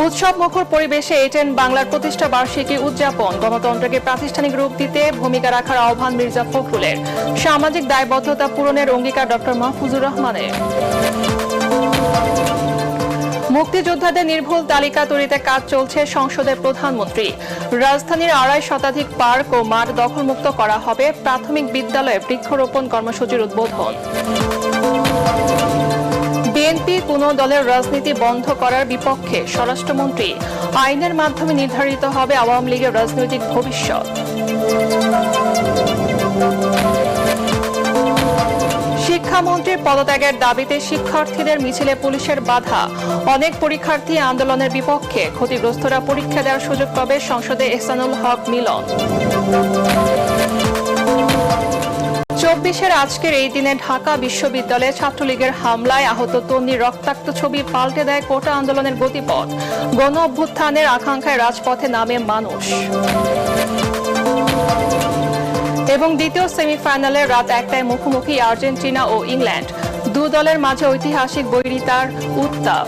উৎসবমুখর পরিবেশে A10 বাংলার প্রতিষ্ঠা বার্ষিকী উদযাপন, গণতন্ত্রকে প্রাতিষ্ঠানিক রূপ দিতে ভূমিকা রাখার আহ্বান মির্জা ফখরুলের, সামাজিক দায়বদ্ধতা পূরণের অঙ্গীকার ডক্টর মাহফুজুর রহমানের। মুক্তিযোদ্ধাদের নির্ভুল তালিকা তৈরিতে কাজ চলছে সংসদের প্রধানমন্ত্রী। রাজধানীর 2.5 শতাধিক পার্ক ও মাঠ দখলমুক্ত করা হবে, প্রাথমিক বিদ্যালয়ে বৃক্ষরোপণ কর্মসূচির উদ্বোধন। বিএনপি কোন দলের রাজনীতি বন্ধ করার বিপক্ষে, স্বরাষ্ট্রমন্ত্রী। আইনের মাধ্যমে নির্ধারিত হবে আওয়ামী লীগের রাজনৈতিক ভবিষ্যৎ। শিক্ষামন্ত্রীর পদত্যাগের দাবিতে শিক্ষার্থীদের মিছিলে পুলিশের বাধা, অনেক পরীক্ষার্থী আন্দোলনের বিপক্ষে, ক্ষতিগ্রস্তরা পরীক্ষা দেওয়ার সুযোগ পাবে, সংসদে এহসানুল হক মিলন। 24-এর আজকের এই দিনে ঢাকা বিশ্ববিদ্যালয়ে ছাত্রলীগের হামলায় আহত তন্নির রক্তাক্ত ছবি পাল্টে দেয় কোটা আন্দোলনের গতিপথ, গণ অভ্যুত্থানের আকাঙ্ক্ষায় রাজপথে নামে মানুষ। এবং দ্বিতীয় সেমিফাইনালে রাত 1টায় মুখোমুখি আর্জেন্টিনা ও ইংল্যান্ড, দু দলের মাঝে ঐতিহাসিক বৈরিতার উত্তাপ।